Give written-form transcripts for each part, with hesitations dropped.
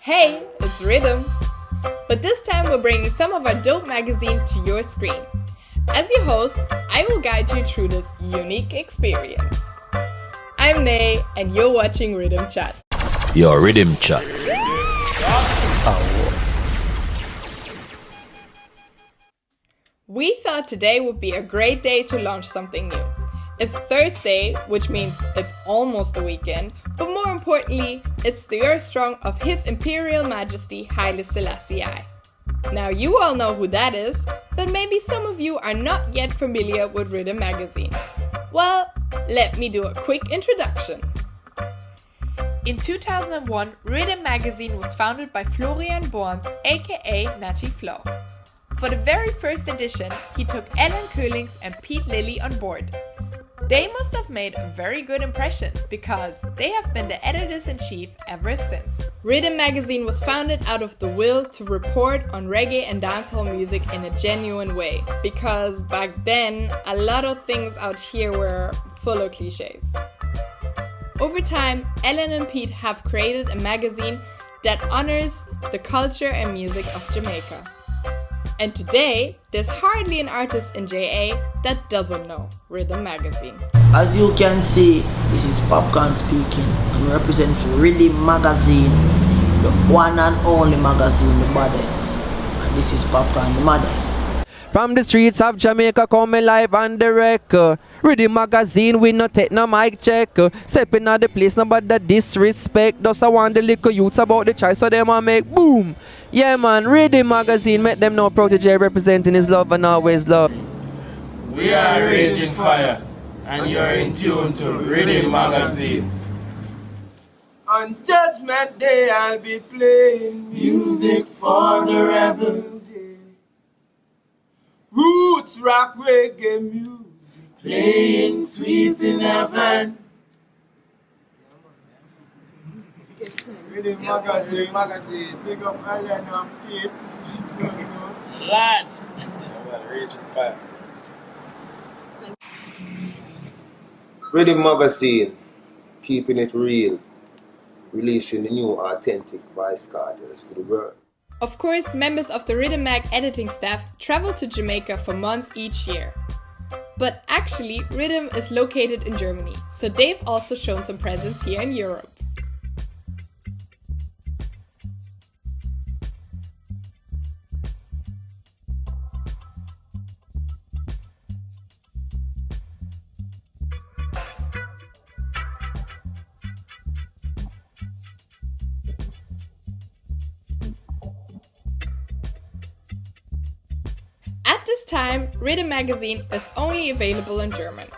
Hey, it's RIDDIM! But this time we're bringing some of our dope magazine to your screen. As your host, I will guide you through this unique experience. I'm Nay, and you're watching RIDDIM Chat. Your RIDDIM Chat. We thought today would be a great day to launch something new. It's Thursday, which means it's almost the weekend, but more importantly, it's the year strong of His Imperial Majesty Haile Selassie I. Now you all know who that is, but maybe some of you are not yet familiar with RIDDIM Magazine. Well, let me do a quick introduction. In 2001, RIDDIM Magazine was founded by Florian Borns, aka Natty Flo. For the very first edition, he took Ellen Köhlings and Pete Lilly on board. They must have made a very good impression because they have been the editors-in-chief ever since. RIDDIM Magazine was founded out of the will to report on reggae and dancehall music in a genuine way, because back then a lot of things out here were full of cliches. Over time, Ellen and Pete have created a magazine that honors the culture and music of Jamaica. And today, there's hardly an artist in JA that doesn't know RIDDIM Magazine. As you can see, this is Popcorn speaking, and we represent for RIDDIM Magazine, the one and only magazine, the baddest. And this is Popcorn, the maddest. From the streets of Jamaica coming live and direct. RIDDIM Magazine, we no take no mic check. Stepping out the place, no but the disrespect. Just I want the little youths about the choice so them a make boom. Yeah man, RIDDIM Magazine, make them know Protege representing his love and always love. We are Raging Fire, and you're in tune to RIDDIM Magazines. On Judgment Day I'll be playing music for the rebels. Roots rock reggae music, playing sweet in heaven. RIDDIM Magazine, big up Allen and Pete. Large. Raging Fire. RIDDIM Magazine, keeping it real, releasing the new authentic voice cartels to the world. Of course, members of the RIDDIM Mag editing staff travel to Jamaica for months each year. But actually, RIDDIM is located in Germany, so they've also shown some presence here in Europe. At this time, RIDDIM Magazine is only available in German.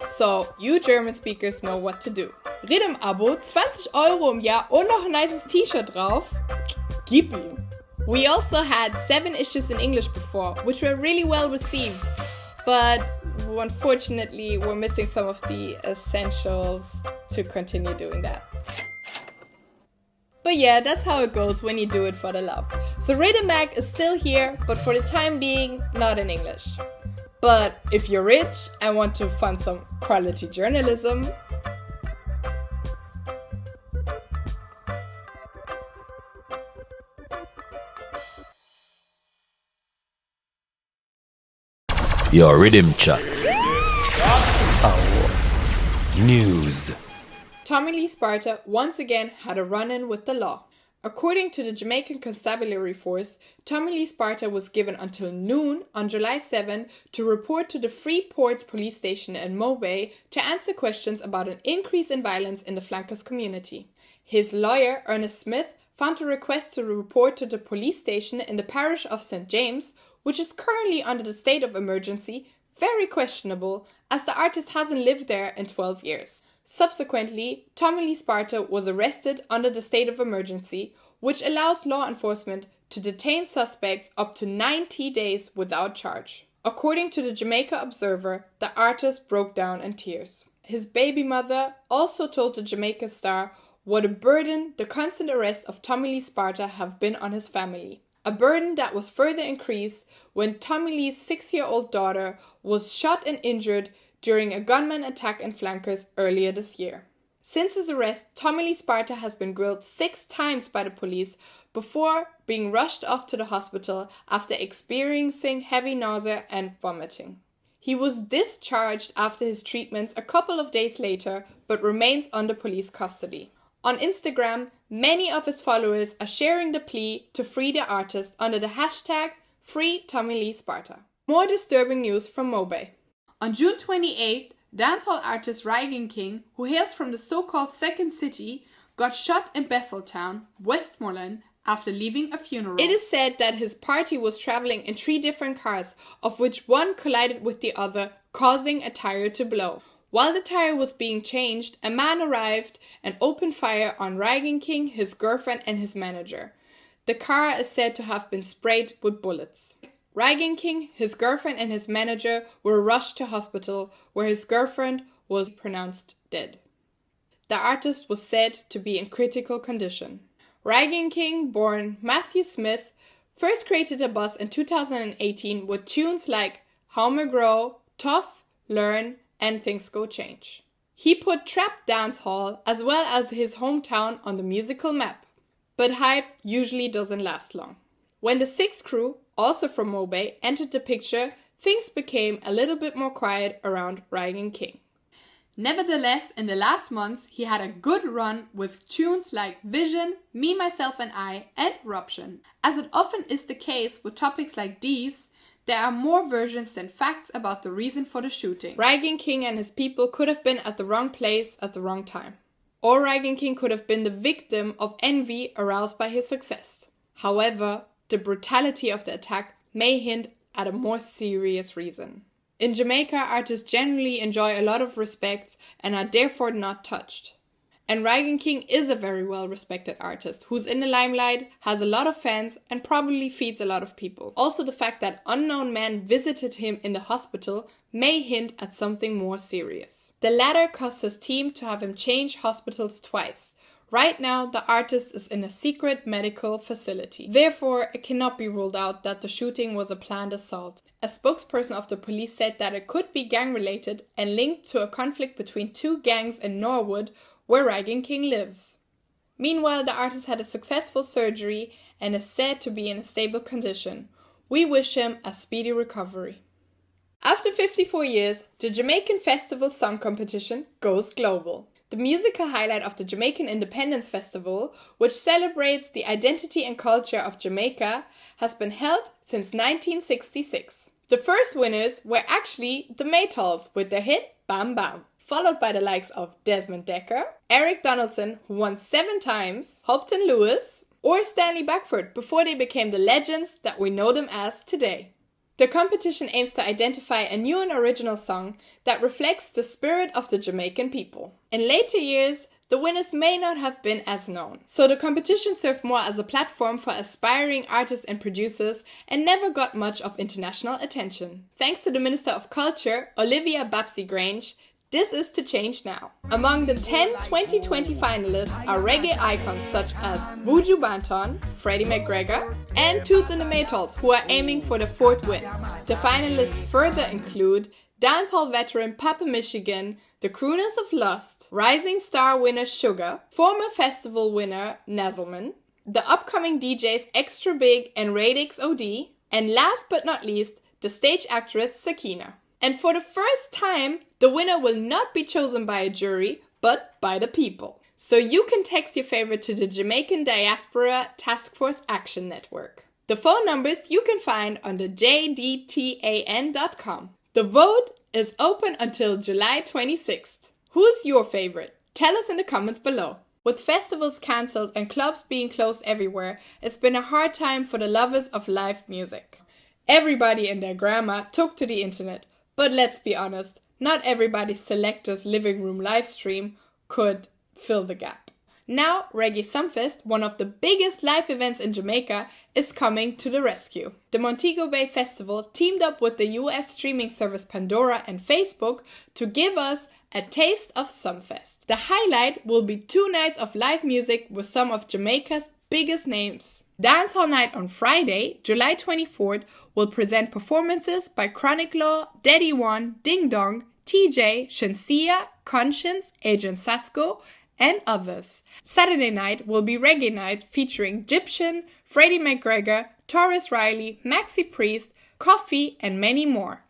So, you German speakers know what to do. RIDDIM-Abo, 20 Euro im Jahr und noch ein nices T-Shirt drauf? Gib ihm! We also had 7 issues in English before, which were really well received. But unfortunately, we're missing some of the essentials to continue doing that. But yeah, that's how it goes when you do it for the love. So RIDDIM Mag is still here, but for the time being, not in English. But if you're rich and want to fund some quality journalism, Your RIDDIM Chat. News. Tommy Lee Sparta once again had a run-in with the law. According to the Jamaican Constabulary Force, Tommy Lee Sparta was given until noon on July 7 to report to the Freeport police station in Mo Bay to answer questions about an increase in violence in the flankers community. His lawyer, Ernest Smith, found a request to report to the police station in the parish of St. James, which is currently under the state of emergency, very questionable, as the artist hasn't lived there in 12 years. Subsequently, Tommy Lee Sparta was arrested under the state of emergency, which allows law enforcement to detain suspects up to 90 days without charge. According to the Jamaica Observer, the artist broke down in tears. His baby mother also told the Jamaica Star what a burden the constant arrest of Tommy Lee Sparta have been on his family. A burden that was further increased when Tommy Lee's 6-year-old daughter was shot and injured during a gunman attack in Flankers earlier this year. Since his arrest, Tommy Lee Sparta has been grilled 6 times by the police before being rushed off to the hospital after experiencing heavy nausea and vomiting. He was discharged after his treatments a couple of days later, but remains under police custody. On Instagram, many of his followers are sharing the plea to free the artist under the hashtag #FreeTommyLeeSparta. More disturbing news from Mobay. On June 28th, dancehall artist Rygin, who hails from the so-called Second City, got shot in Betheltown, Westmoreland, after leaving a funeral. It is said that his party was traveling in 3 different cars, of which one collided with the other, causing a tire to blow. While the tire was being changed, a man arrived and opened fire on Rygin, his girlfriend and his manager. The car is said to have been sprayed with bullets. Rygin, his girlfriend and his manager were rushed to hospital, where his girlfriend was pronounced dead. The artist was said to be in critical condition. Rygin, born Matthew Smith, first created a buzz in 2018 with tunes like How Me Grow, Tough, Learn, and Things Go Change. He put trap dancehall as well as his hometown on the musical map. But hype usually doesn't last long. When the 6 crew, also from Mobay, entered the picture, things became a little bit more quiet around Rygin. Nevertheless, in the last months, he had a good run with tunes like Vision, Me, Myself and I, and Eruption. As it often is the case with topics like these, there are more versions than facts about the reason for the shooting. Rygin and his people could have been at the wrong place at the wrong time. Or Rygin could have been the victim of envy aroused by his success. However, the brutality of the attack may hint at a more serious reason. In Jamaica, artists generally enjoy a lot of respect and are therefore not touched. And Rygin is a very well respected artist who's in the limelight, has a lot of fans and probably feeds a lot of people. Also, the fact that unknown men visited him in the hospital may hint at something more serious. The latter caused his team to have him change hospitals twice. Right now, the artist is in a secret medical facility. Therefore, it cannot be ruled out that the shooting was a planned assault. A spokesperson of the police said that it could be gang-related and linked to a conflict between 2 gangs in Norwood, where Rygin lives. Meanwhile, the artist had a successful surgery and is said to be in a stable condition. We wish him a speedy recovery. After 54 years, the Jamaican Festival Song competition goes global. The musical highlight of the Jamaican Independence Festival, which celebrates the identity and culture of Jamaica, has been held since 1966. The first winners were actually the Maytals with their hit Bam Bam, followed by the likes of Desmond Dekker, Eric Donaldson, who won 7 times, Hopton Lewis, or Stanley Beckford before they became the legends that we know them as today. The competition aims to identify a new and original song that reflects the spirit of the Jamaican people. In later years, the winners may not have been as known. So the competition served more as a platform for aspiring artists and producers and never got much of international attention. Thanks to the Minister of Culture, Olivia Babsy Grange, this is to change now. Among the 10 2020 finalists are reggae icons such as Buju Banton, Freddie McGregor, and Toots and the Maytals, who are aiming for the 4th win. The finalists further include dancehall veteran Papa Michigan, the Crooners of Lust, Rising Star winner Sugar, former festival winner Nazelman, the upcoming DJs Extra Big and Radix OD, and last but not least, the stage actress Sakina. And for the first time, the winner will not be chosen by a jury, but by the people. So you can text your favorite to the Jamaican Diaspora Task Force Action Network. The phone numbers you can find on the jdtan.com. The vote is open until July 26th. Who's your favorite? Tell us in the comments below. With festivals cancelled and clubs being closed everywhere, it's been a hard time for the lovers of live music. Everybody and their grandma took to the internet. But let's be honest, not everybody's selector's living room live stream could fill the gap. Now, Reggae Sumfest, one of the biggest live events in Jamaica, is coming to the rescue. The Montego Bay Festival teamed up with the US streaming service Pandora and Facebook to give us a taste of Sumfest. The highlight will be 2 nights of live music with some of Jamaica's biggest names. Dancehall Night on Friday, July 24th, will present performances by Chronic Law, Daddy One, Ding Dong, TJ, Shensia, Conscience, Agent Sasko, and others. Saturday night will be Reggae Night featuring Egyptian, Freddie McGregor, Taurus Riley, Maxi Priest, Coffee, and many more.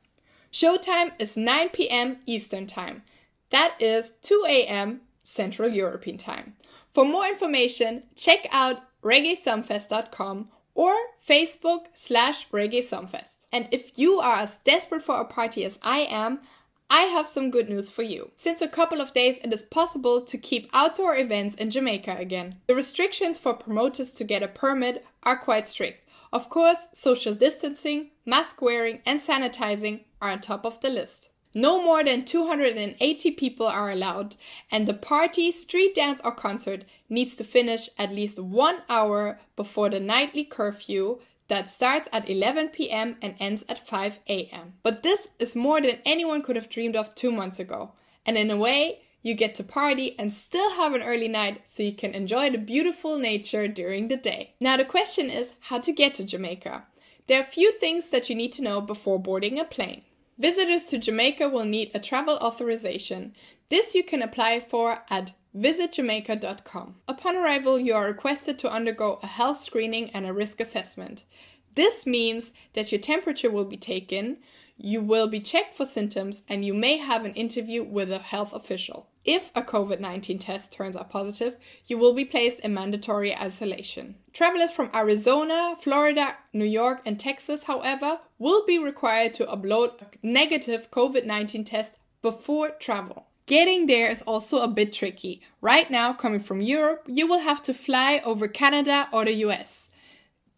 Showtime is 9 p.m. Eastern Time. That is 2 a.m. Central European Time. For more information, check out reggaesumfest.com or Facebook/Reggae Sumfest. And if you are as desperate for a party as I am, I have some good news for you. Since a couple of days, it is possible to keep outdoor events in Jamaica again. The restrictions for promoters to get a permit are quite strict. Of course, social distancing, mask wearing, and sanitizing are on top of the list. No more than 280 people are allowed, and the party, street dance, or concert needs to finish at least 1 hour before the nightly curfew that starts at 11 p.m. and ends at 5 a.m. But this is more than anyone could have dreamed of 2 months ago. And in a way, you get to party and still have an early night so you can enjoy the beautiful nature during the day. Now the question is how to get to Jamaica. There are a few things that you need to know before boarding a plane. Visitors to Jamaica will need a travel authorization. This you can apply for at visitjamaica.com. Upon arrival, you are requested to undergo a health screening and a risk assessment. This means that your temperature will be taken, you will be checked for symptoms, and you may have an interview with a health official. If a COVID-19 test turns out positive, you will be placed in mandatory isolation. Travelers from Arizona, Florida, New York, and Texas, however, will be required to upload a negative COVID-19 test before travel. Getting there is also a bit tricky. Right now, coming from Europe, you will have to fly over Canada or the US.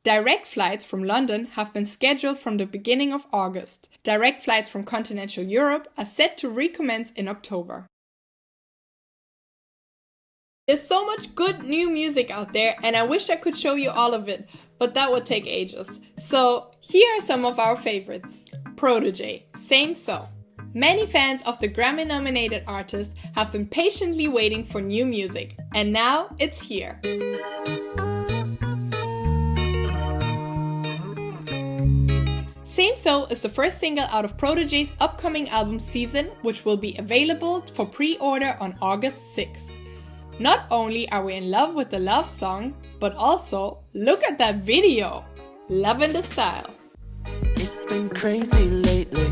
Direct flights from London have been scheduled from the beginning of August. Direct flights from continental Europe are set to recommence in October. There's so much good new music out there, and I wish I could show you all of it, but that would take ages. So here are some of our favorites. Protégé, Same So. Many fans of the Grammy-nominated artist have been patiently waiting for new music, and now it's here. Same So is the first single out of Protégé's upcoming album Season, which will be available for pre-order on August 6th. Not only are we in love with the love song, but also look at that video! Loving the style. It's been crazy lately.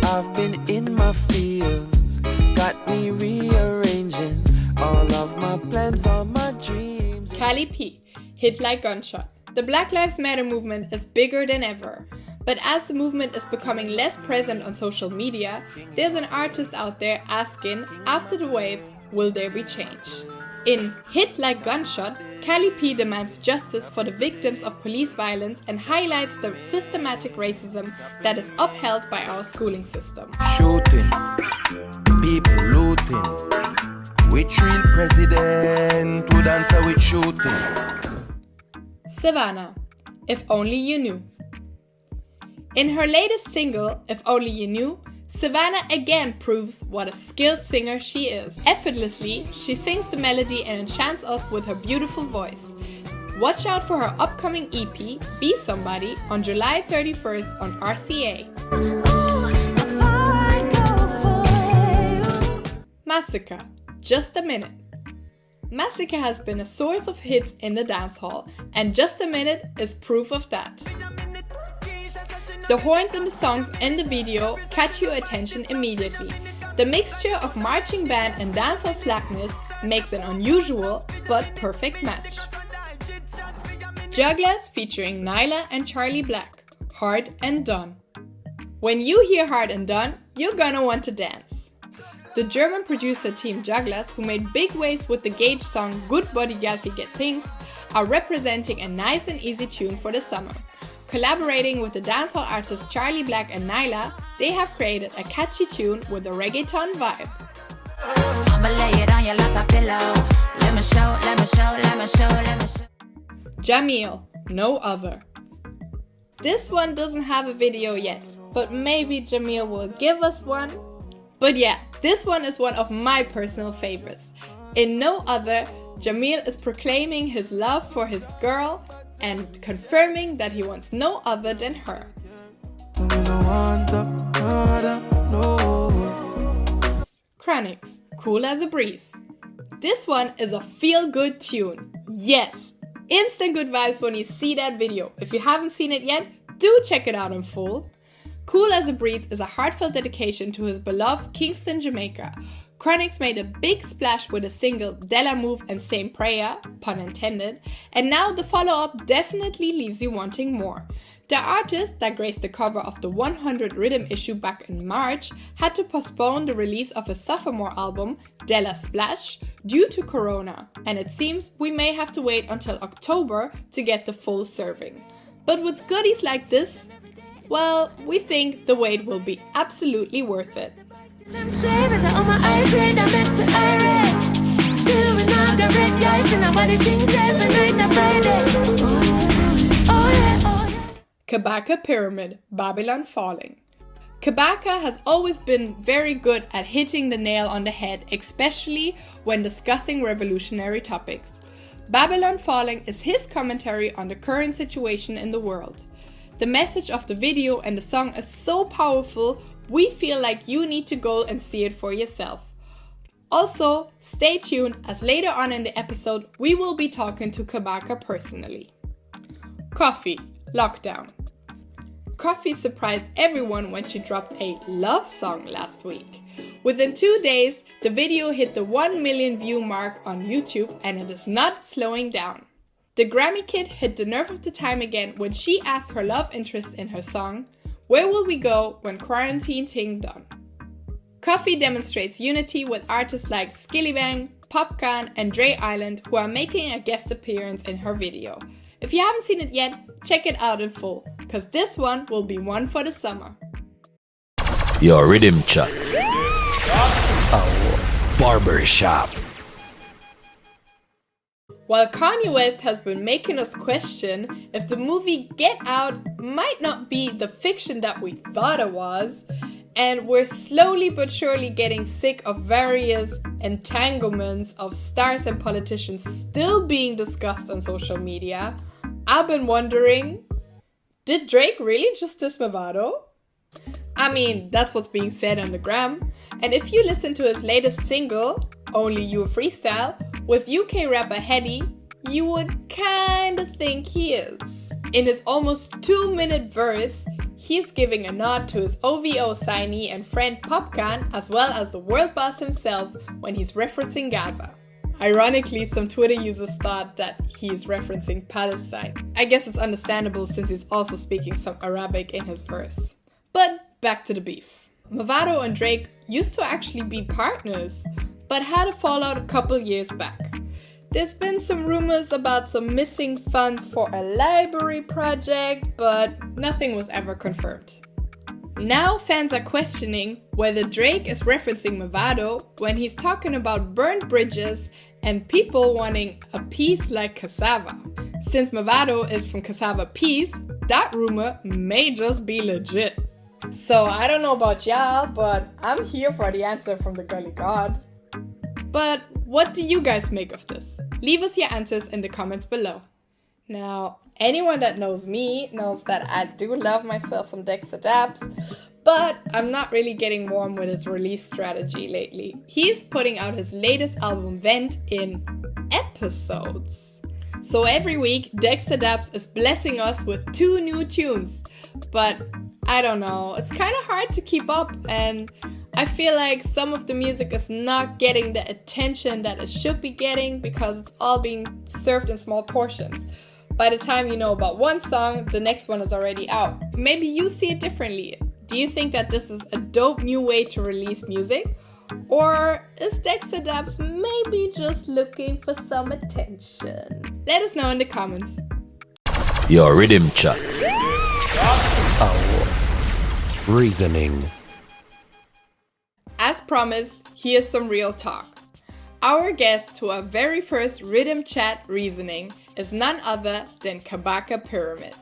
I've been in my feels. Got me rearranging all of my plans, all my dreams. Cali P, Hit Like Gunshot. The Black Lives Matter movement is bigger than ever. But as the movement is becoming less present on social media, there's an artist out there asking, after the wave, will there be change? In Hit Like Gunshot, Cali P demands justice for the victims of police violence and highlights the systematic racism that is upheld by our schooling system. Shooting, people looting. Which real president would answer with shooting? Savannah, If Only You Knew. In her latest single, If Only You Knew, Savannah again proves what a skilled singer she is. Effortlessly, she sings the melody and enchants us with her beautiful voice. Watch out for her upcoming EP, Be Somebody, on July 31st on RCA. Massacre, Just a Minute. Massacre has been a source of hits in the dancehall, and Just a Minute is proof of that. The horns in the songs and the video catch your attention immediately. The mixture of marching band and dancehall slackness makes an unusual but perfect match. Jugglers featuring Nyla and Charlie Black, Hard and Done. When you hear Hard and Done, you're gonna want to dance. The German producer team Jugglers, who made big waves with the Gage song Good Body Gal Fi Get Things, are representing a nice and easy tune for the summer. Collaborating with the dancehall artists Charlie Black and Nyla, they have created a catchy tune with a reggaeton vibe. I'ma lay it on you like a pillow. Let me show. Jamil, No Other. This one doesn't have a video yet, but maybe Jamil will give us one. But yeah, this one is one of my personal favorites. In No Other, Jamil is proclaiming his love for his girl and confirming that he wants no other than her. Chronix, Cool as a Breeze. This one is a feel-good tune. Yes, instant good vibes when you see that video. If you haven't seen it yet, do check it out in full. Cool as a Breeze is a heartfelt dedication to his beloved Kingston, Jamaica. Chronix made a big splash with a single Della Move and Same Prayer, pun intended, and now the follow-up definitely leaves you wanting more. The artist that graced the cover of the 100 RIDDIM issue back in March had to postpone the release of his sophomore album, Della Splash, due to Corona, and it seems we may have to wait until October to get the full serving. But with goodies like this, well, we think the wait will be absolutely worth it. Kabaka Pyramid, Babylon Falling. Kabaka has always been very good at hitting the nail on the head, especially when discussing revolutionary topics. Babylon Falling is his commentary on the current situation in the world. The message of the video and the song is so powerful, we feel like you need to go and see it for yourself. Also, stay tuned as later on in the episode we will be talking to Kabaka personally. Coffee, Lockdown. Coffee surprised everyone when she dropped a love song last week. Within 2 days, the video hit the 1 million view mark on YouTube and it is not slowing down. The Grammy Kid hit the nerve of the time again when she asked her love interest in her song, Where Will We Go When Quarantine Ting Done? Coffee demonstrates unity with artists like Skillibang, Popcorn and Dre Island who are making a guest appearance in her video. If you haven't seen it yet, check it out in full, cause this one will be one for the summer. Your RIDDIM Chat. Barbershop. While Kanye West has been making us question if the movie Get Out might not be the fiction that we thought it was, and we're slowly but surely getting sick of various entanglements of stars and politicians still being discussed on social media, I've been wondering, did Drake really just diss Mavado? I mean, that's what's being said on the gram. And if you listen to his latest single, Only You Freestyle, with UK rapper Heady, you would kinda think he is. In his almost 2-minute verse, he's giving a nod to his OVO signee and friend Popcorn as well as the world boss himself when he's referencing Gaza. Ironically, some Twitter users thought that he's referencing Palestine. I guess it's understandable since he's also speaking some Arabic in his verse. But back to the beef. Mavado and Drake used to actually be partners, but had a fallout a couple years back. There's been some rumors about some missing funds for a library project, but nothing was ever confirmed. Now fans are questioning whether Drake is referencing Mavado when he's talking about burned bridges and people wanting a piece like cassava. Since Mavado is from Cassava Peace, that rumor may just be legit. So I don't know about y'all, but I'm here for the answer from the Gully God. But what do you guys make of this? Leave us your answers in the comments below. Now, anyone that knows me knows that I do love myself some Dexta Daps, but I'm not really getting warm with his release strategy lately. He's putting out his latest album Vent in episodes. So every week, Dexta Daps is blessing us with 2 new tunes, but I don't know, it's kind of hard to keep up, and I feel like some of the music is not getting the attention that it should be getting because it's all being served in small portions. By the time you know about one song, the next one is already out. Maybe you see it differently. Do you think that this is a dope new way to release music? Or is Dexta Daps maybe just looking for some attention? Let us know in the comments. Your RIDDIM Chat. Reasoning. As promised, here's some real talk. Our guest to our very first RIDDIM Chat reasoning is none other than Kabaka Pyramid.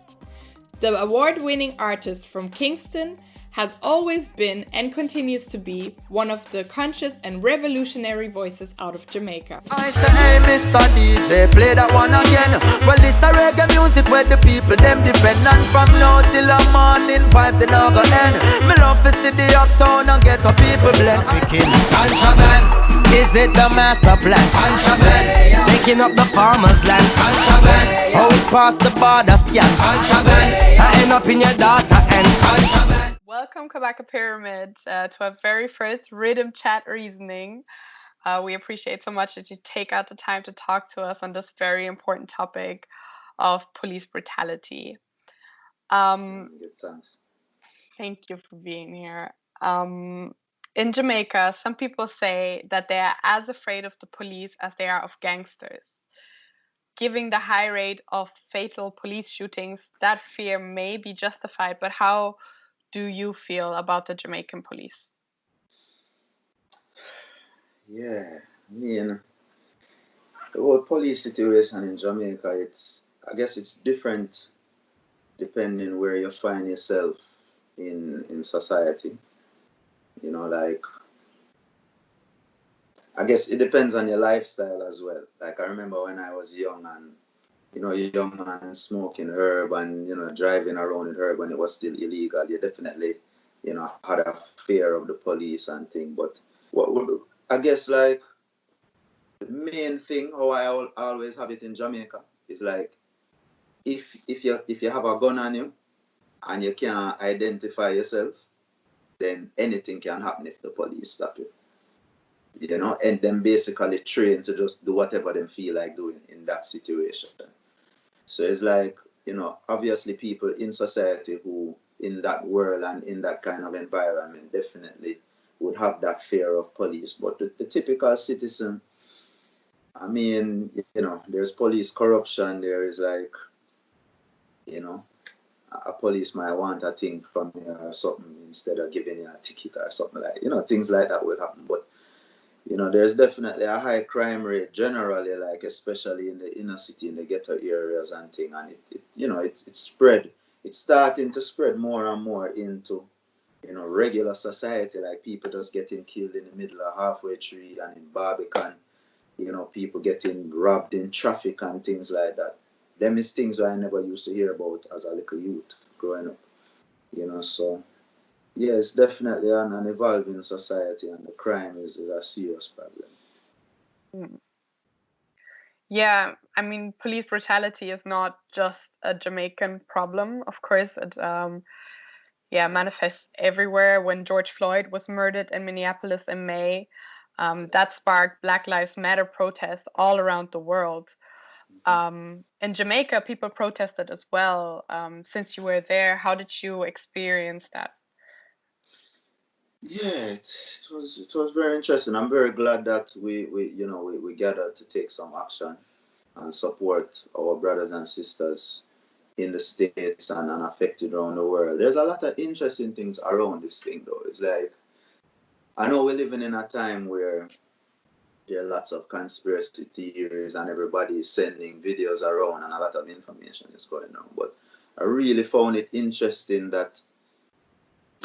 The award-winning artist from Kingston has always been and continues to be one of the conscious and revolutionary voices out of Jamaica. I say, hey, Mr. DJ, play that one again. Well, this a reggae music where the people them defend, and from now till the morning vibes it never end. Me love to see the uptown and get a people blend. Picking contraband, is it the master plan? Contraband, taking up the farmers' land. Contraband, how it past the border scan. Contraband, I end up in your data and contraband. Welcome, Kabaka Pyramid, to our very first RIDDIM Chat reasoning. We appreciate so much that you take out the time to talk to us on this very important topic of police brutality. Thank you for being here. In Jamaica, some people say that they are as afraid of the police as they are of gangsters. Given the high rate of fatal police shootings, that fear may be justified, but how do you feel about the Jamaican police? Yeah, I mean, the whole police situation in Jamaica, I guess it's different depending where you find yourself in society. You know, like, I guess it depends on your lifestyle as well. Like, I remember when I was young and, you know, young man smoking herb and, you know, driving around with herb when it was still illegal. You definitely, you know, had a fear of the police and thing. But I guess, like, the main thing, how I always have it in Jamaica, is like, if you have a gun on you and you can't identify yourself, then anything can happen if the police stop you. You know, and then basically trained to just do whatever they feel like doing in that situation. So it's like, you know, obviously people in society who in that world and in that kind of environment definitely would have that fear of police. But the typical citizen, I mean, you know, there's police corruption, there is like, you know, a police might want a thing from you or something instead of giving you a ticket or something like, you know, things like that will happen. But, you know, there's definitely a high crime rate generally, like especially in the inner city, in the ghetto areas and thing. And it you know, it's spread. It's starting to spread more and more into, you know, regular society, like people just getting killed in the middle of halfway tree and in Barbershop, you know, people getting robbed in traffic and things like that. Them is things I never used to hear about as a little youth growing up, you know. So yeah, it's definitely an evolving society, and the crime is a serious problem. Yeah, I mean, police brutality is not just a Jamaican problem. Of course, it manifests everywhere. When George Floyd was murdered in Minneapolis in May, that sparked Black Lives Matter protests all around the world. In Jamaica, people protested as well. Since you were there, how did you experience that? Yeah, it was very interesting. I'm very glad that we gathered to take some action and support our brothers and sisters in the States and affected around the world. There's a lot of interesting things around this thing, though. It's like, I know we're living in a time where there are lots of conspiracy theories and everybody is sending videos around and a lot of information is going on. But I really found it interesting that,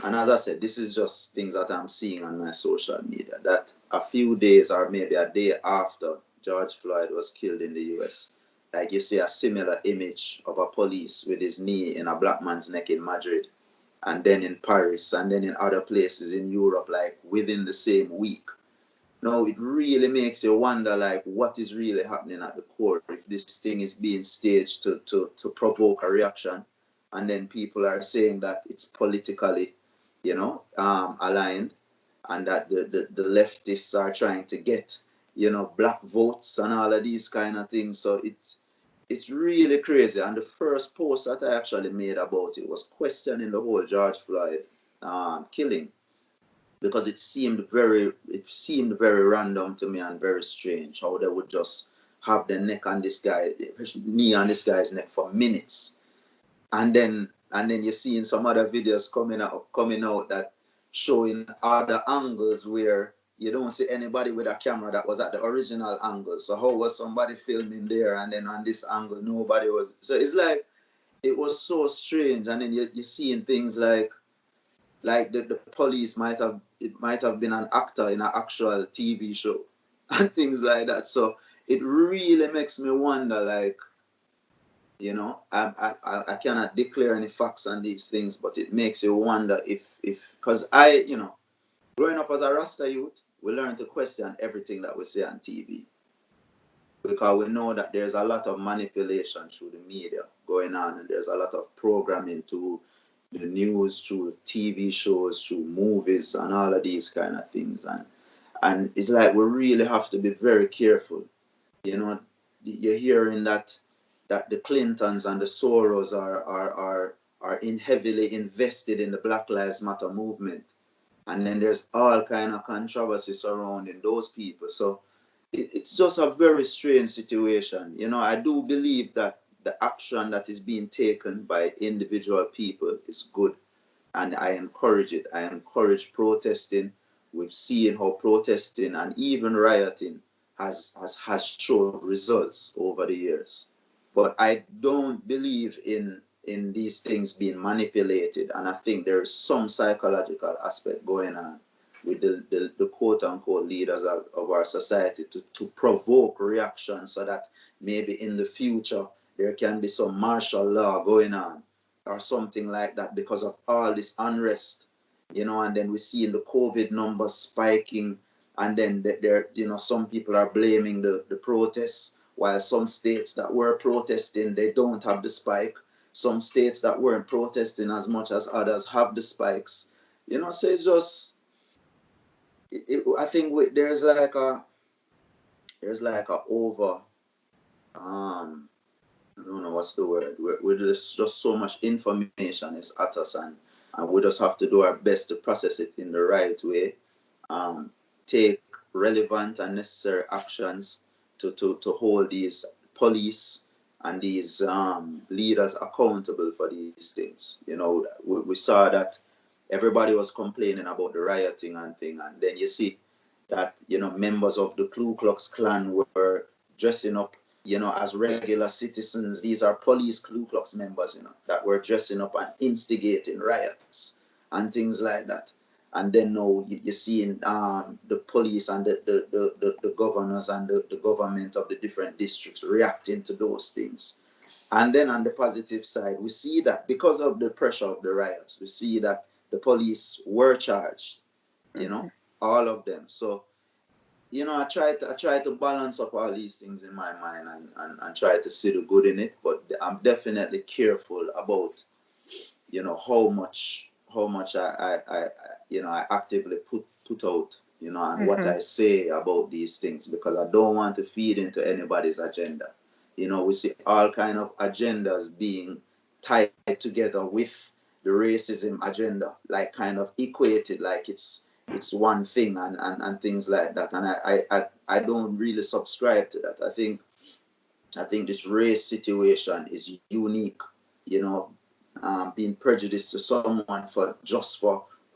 and as I said, this is just things that I'm seeing on my social media, that a few days or maybe a day after George Floyd was killed in the US, like you see a similar image of a police with his knee in a black man's neck in Madrid, and then in Paris, and then in other places in Europe, like within the same week. Now, it really makes you wonder, like, what is really happening at the core, if this thing is being staged to provoke a reaction, and then people are saying that it's politically, you know, aligned, and that the leftists are trying to get, you know, black votes and all of these kind of things. So it's really crazy. And the first post that I actually made about it was questioning the whole George Floyd killing, because it seemed very random to me and very strange how they would just have the knee on this guy's neck for minutes, and then you're seeing some other videos coming out that showing other angles where you don't see anybody with a camera that was at the original angle. So how was somebody filming there, and then on this angle nobody was? So it's like, it was so strange. And then you're seeing things like, like the police might have been an actor in an actual TV show and things like that. So it really makes me wonder, like, you know, I cannot declare any facts on these things, but it makes you wonder if because you know, growing up as a Rasta youth, we learn to question everything that we see on TV, because we know that there's a lot of manipulation through the media going on, and there's a lot of programming to the news, through TV shows, through movies, and all of these kind of things. And it's like we really have to be very careful. You know, you're hearing that the Clintons and the Soros are heavily invested in the Black Lives Matter movement, and then there's all kind of controversy surrounding those people. So it's just a very strange situation. You know, I do believe that the action that is being taken by individual people is good, and I encourage it. I encourage protesting. We've seen how protesting and even rioting has shown results over the years. But I don't believe in these things being manipulated, and I think there is some psychological aspect going on with the quote-unquote leaders of our society to provoke reaction, so that maybe in the future there can be some martial law going on or something like that because of all this unrest, you know. And then we see the COVID numbers spiking, and then there, you know, some people are blaming the protests, while some states that were protesting, they don't have the spike. Some states that weren't protesting as much as others have the spikes, you know. So it's just, I think there's like a over, I don't know what's the word. There's just so much information is at us, and we just have to do our best to process it in the right way. Take relevant and necessary actions to hold these police and these leaders accountable for these things. You know, we saw that everybody was complaining about the rioting and thing, and then you see that, you know, members of the Ku Klux Klan were dressing up, you know, as regular citizens. These are police Ku Klux members, you know, that were dressing up and instigating riots and things like that. And then now you're seeing the police and the governors and the government of the different districts reacting to those things. And then on the positive side, we see that because of the pressure of the riots, we see that the police were charged, you know, all of them. So, you know, I try to balance up all these things in my mind and try to see the good in it. But I'm definitely careful about, you know, how much I you know, I actively put out, you know, and what I say about these things, because I don't want to feed into anybody's agenda. You know, we see all kind of agendas being tied together with the racism agenda, like kind of equated, like it's one thing and things like that. And I don't really subscribe to that. I think this race situation is unique, you know. Being prejudiced to someone for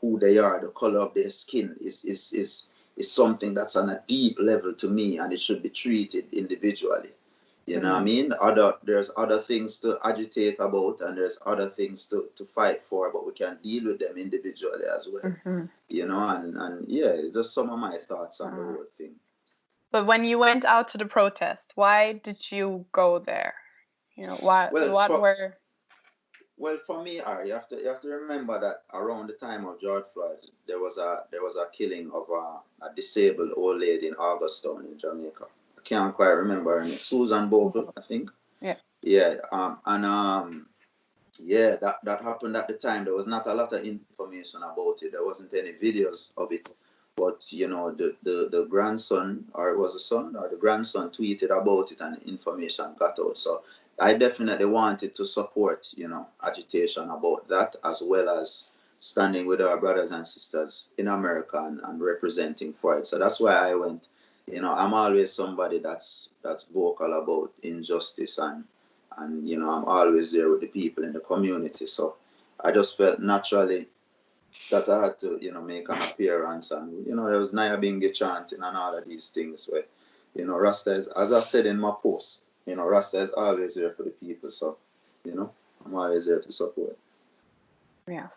who they are, the color of their skin, is something that's on a deep level to me, and it should be treated individually. You know what I mean? There's other things to agitate about, and there's other things to fight for, but we can deal with them individually as well. You know, and yeah, just some of my thoughts on the whole thing. But when you went out to the protest, why did you go there? You know, why? Well, for me, you have to remember that around the time of George Floyd, there was a killing of a disabled old lady in Augustown in Jamaica. I can't quite remember her name. Susan Bogle, I think. Yeah. Yeah. Yeah, that happened at the time. There was not a lot of information about it. There wasn't any videos of it. But, you know, the grandson, or it was the son, or the grandson tweeted about it, and information got out. So I definitely wanted to support, you know, agitation about that, as well as standing with our brothers and sisters in America and representing for it. So that's why I went. You know, I'm always somebody that's vocal about injustice, and you know, I'm always there with the people in the community. So I just felt naturally that I had to, you know, make an appearance. And, you know, there was Nyabingi chanting and all of these things where, you know, Rasta is, as I said in my post, you know, Rasta is always there for the people. So, you know, I'm always there to support. Yes.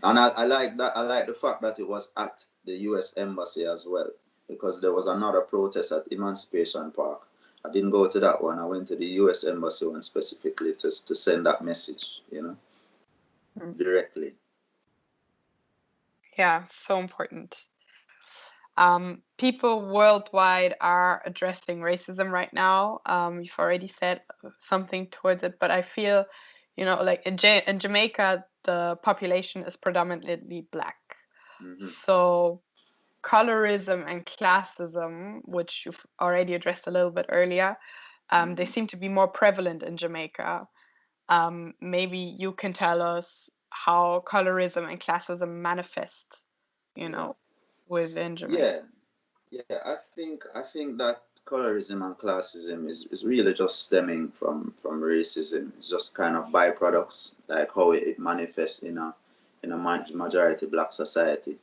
And I like that. I like the fact that it was at the U.S. Embassy as well, because there was another protest at Emancipation Park. I didn't go to that one. I went to the U.S. Embassy one specifically to send that message, directly. Yeah, so important. People worldwide are addressing racism right now. You've already said something towards it, but I feel, like in Jamaica, the population is predominantly black. So colorism and classism, which you've already addressed a little bit earlier, they seem to be more prevalent in Jamaica. Maybe you can tell us how colorism and classism manifest, within Jamaica. Yeah. I think that colorism and classism is really just stemming from racism. It's just kind of byproducts, like how it manifests in a majority black society.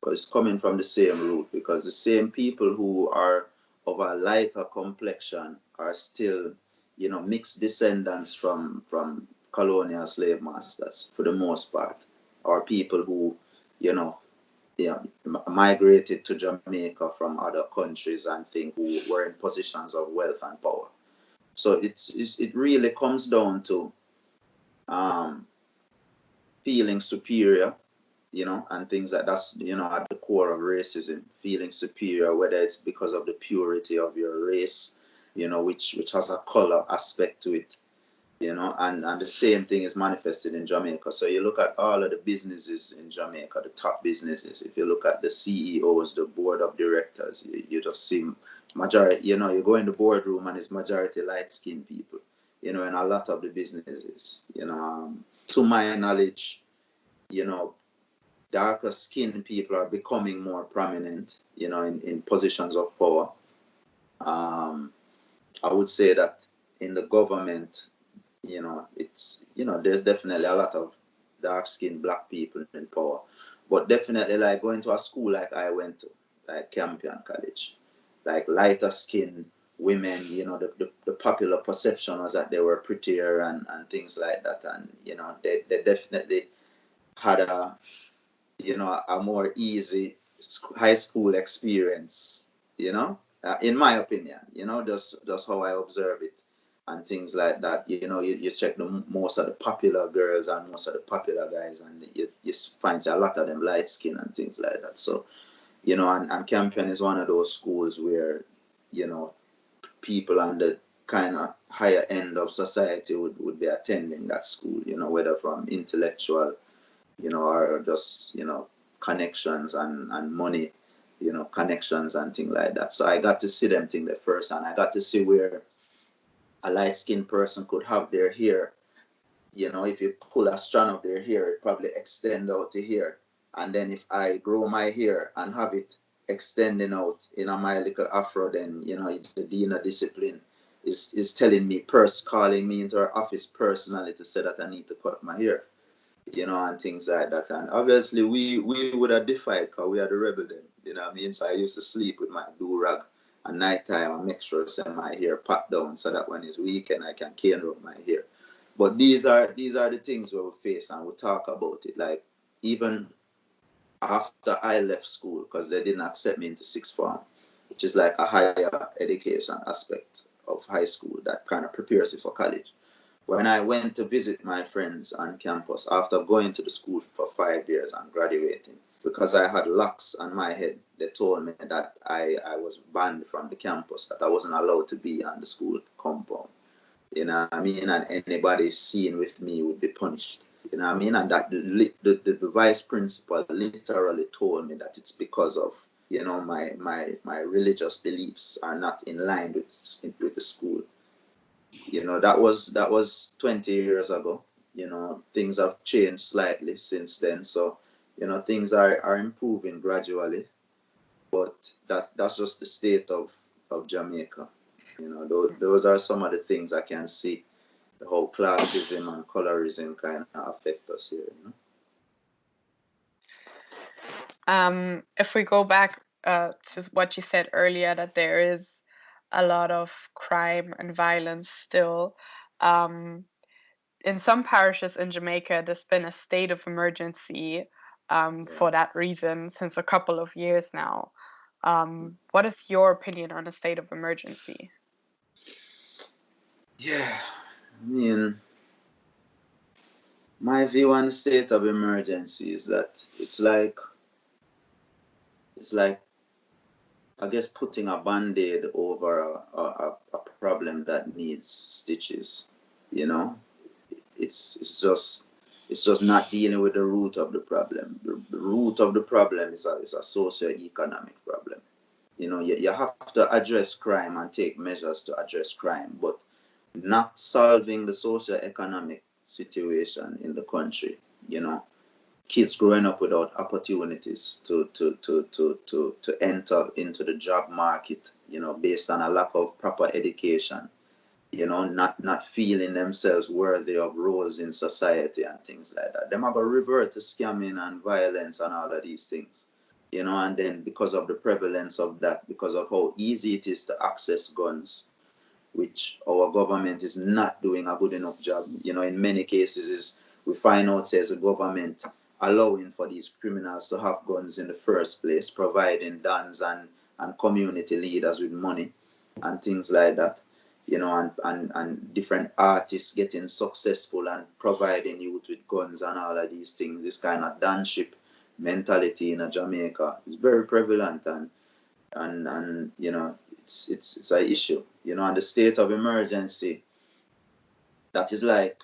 But it's coming from the same root, because the same people who are of a lighter complexion are still, mixed descendants from colonial slave masters for the most part, or people who, you know, migrated to Jamaica from other countries and things, who were in positions of wealth and power. So it really comes down to feeling superior, and things like that's, at the core of racism, feeling superior, whether it's because of the purity of your race, which has a color aspect to it, and the same thing is manifested in Jamaica. So you look at all of the businesses in Jamaica, the top businesses, if you look at the CEOs, the board of directors, you just see majority, you go in the boardroom and it's majority light-skinned people, in a lot of the businesses, to my knowledge, darker skinned people are becoming more prominent, in positions of power. I would say that in the government, it's, there's definitely a lot of dark skinned black people in power. But definitely, like going to a school like I went to, like Campion College, like lighter skinned women, the popular perception was that they were prettier and things like that. And, they definitely had a more easy high school experience, in my opinion, just how I observe it and things like that. You check most of the popular girls and most of the popular guys, and you find a lot of them light skin and things like that. So, and Campion is one of those schools where, people on the kind of higher end of society would be attending that school, whether from intellectual, or just, connections and money, connections and things like that. So I got to see them thing the first, and I got to see where a light-skinned person could have their hair, if you pull a strand of their hair, it probably extend out to here. And then if I grow my hair and have it extending out in my little afro, then, the dean of discipline is telling me, calling me into her office personally to say that I need to cut my hair, and things like that. And obviously we would have defied, because we are the rebel then, what I mean? So I used to sleep with my do-rag at night time and make sure to send my hair pat down, so that when it's weekend I can cane up my hair. But these are the things where we face and we talk about it. Like, even after I left school, because they didn't accept me into sixth form, which is like a higher education aspect of high school that kind of prepares you for college. When I went to visit my friends on campus after going to the school for 5 years and graduating, because I had locks on my head, they told me that I was banned from the campus, that I wasn't allowed to be on the school compound. You know what I mean? And anybody seen with me would be punished. You know what I mean? And that the vice principal literally told me that it's because of, my religious beliefs are not in line with the school. That was 20 years ago. Things have changed slightly since then. So, things are improving gradually. But that's just the state of Jamaica. Those are some of the things I can see, the whole classism and colorism kind of affect us here. If we go back to what you said earlier, that there is a lot of crime and violence still. In some parishes in Jamaica, there's been a state of emergency for that reason since a couple of years now. What is your opinion on a state of emergency? Yeah, I mean, my view on the state of emergency is that it's like, I guess, putting a band-aid over a problem that needs stitches. You know, it's just not dealing with the root of the problem. The root of the problem is a socio-economic problem. You know, you have to address crime and take measures to address crime, but not solving the socio-economic situation in the country. You know, kids growing up without opportunities to enter into the job market, you know, based on a lack of proper education, you know, not feeling themselves worthy of roles in society and things like that. Them are going to revert to scamming and violence and all of these things, you know, and then because of the prevalence of that, because of how easy it is to access guns, which our government is not doing a good enough job, you know, in many cases is we find out says the government allowing for these criminals to have guns in the first place, providing dons and community leaders with money and things like that, you know, and different artists getting successful and providing youth with guns and all of these things. This kind of danship mentality in Jamaica is very prevalent, and you know, it's an issue, you know, and the state of emergency, that is like,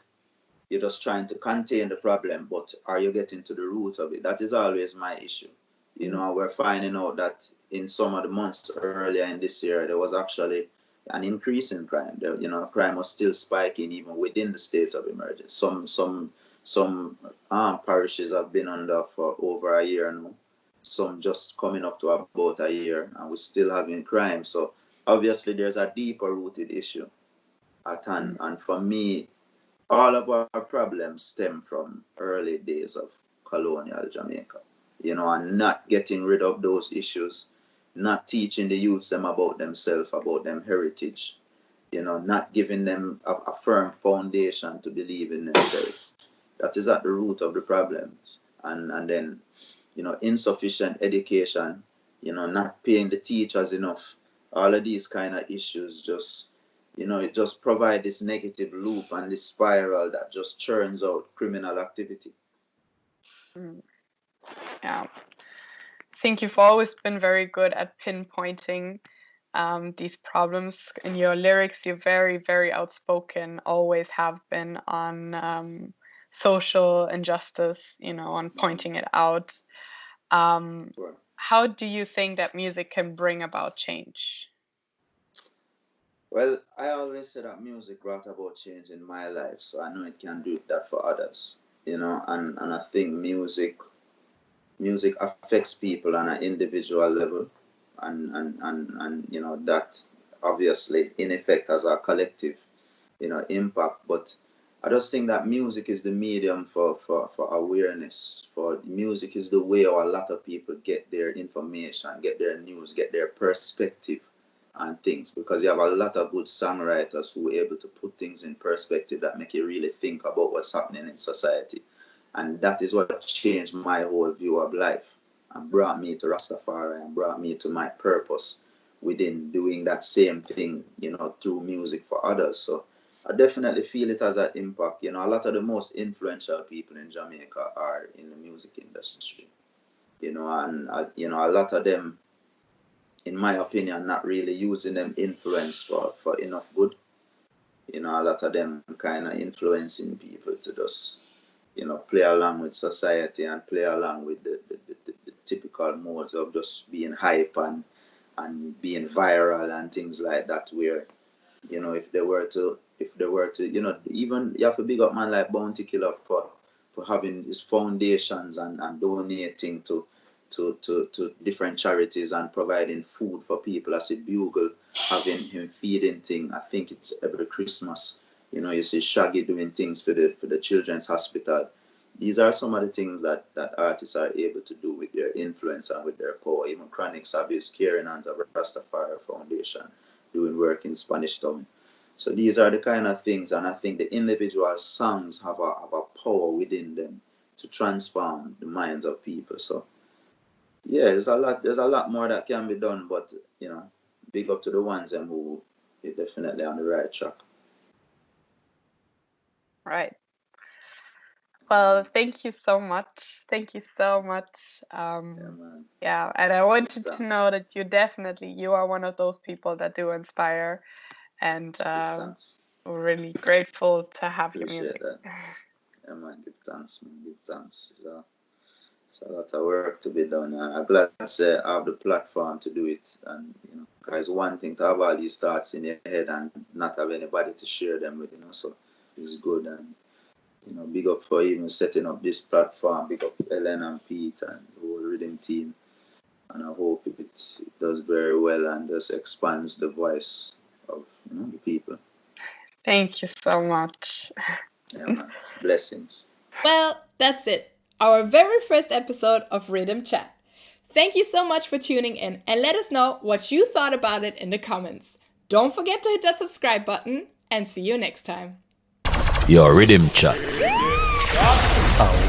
you're just trying to contain the problem, but are you getting to the root of it? That is always my issue. You know, we're finding out that in some of the months earlier in this year, there was actually an increase in crime. You know, crime was still spiking even within the state of emergency. Some parishes have been under for over a year now. Some just coming up to about a year, and we're still having crime. So obviously there's a deeper rooted issue at hand. And for me, all of our problems stem from early days of colonial Jamaica, you know, and not getting rid of those issues, not teaching the youths them about themselves, about them heritage, you know, not giving them a firm foundation to believe in themselves. That is at the root of the problems. And then, you know, insufficient education, you know, not paying the teachers enough, all of these kind of issues just, you know, it just provides this negative loop and this spiral that just churns out criminal activity. Yeah. I think you've always been very good at pinpointing these problems. In your lyrics, you're very, very outspoken, always have been on social injustice, you know, on pointing it out. How do you think that music can bring about change? Well, I always say that music brought about change in my life, so I know it can do that for others, you know, and I think music affects people on an individual level, and you know, that obviously in effect has a collective, you know, impact. But I just think that music is the medium for awareness. For music is the way how a lot of people get their information, get their news, get their perspective and things, because you have a lot of good songwriters who are able to put things in perspective that make you really think about what's happening in society. And that is what changed my whole view of life and brought me to Rastafari and brought me to my purpose within doing that same thing, you know, through music for others. So I definitely feel it has that impact. You know, a lot of the most influential people in Jamaica are in the music industry, you know, and you know, a lot of them, in my opinion, not really using them influence for enough good. You know, a lot of them kind of influencing people to just, you know, play along with society and play along with the typical modes of just being hype and being viral and things like that, where, you know, if they were to, you know, even you have to big up man like Bounty Killer for having his foundations and donating to different charities and providing food for people. As a Bugle, having him feeding thing, I think it's every Christmas. You know, you see Shaggy doing things for the children's hospital. These are some of the things that artists are able to do with their influence and with their power. Even Chronic Savage carrying on the Rastafari Foundation, doing work in Spanish Town. So these are the kind of things, and I think the individual songs have a power within them transform the minds of people. So yeah, there's a lot more that can be done, but big up to the ones who are definitely on the right track. Right. Well, thank you so much. Thank you so much. Yeah, and I want you to know that you are one of those people that do inspire, and we're really grateful to have your music. That. Yeah, man, give thanks, man. Give thanks. It's a lot of work to be done. I'm glad to have the platform to do it. And, because one thing to have all these thoughts in your head and not have anybody to share them with, so it's good. And, big up for even setting up this platform. Big up Ellen and Pete and the whole RIDDIM team. And I hope it does very well and just expands the voice of the people. Thank you so much. Yeah, man. Blessings. Well, that's it. Our very first episode of RIDDIM Chat. Thank you so much for tuning in, and let us know what you thought about it in the comments. Don't forget to hit that subscribe button, and see you next time. Your RIDDIM Chat. Oh,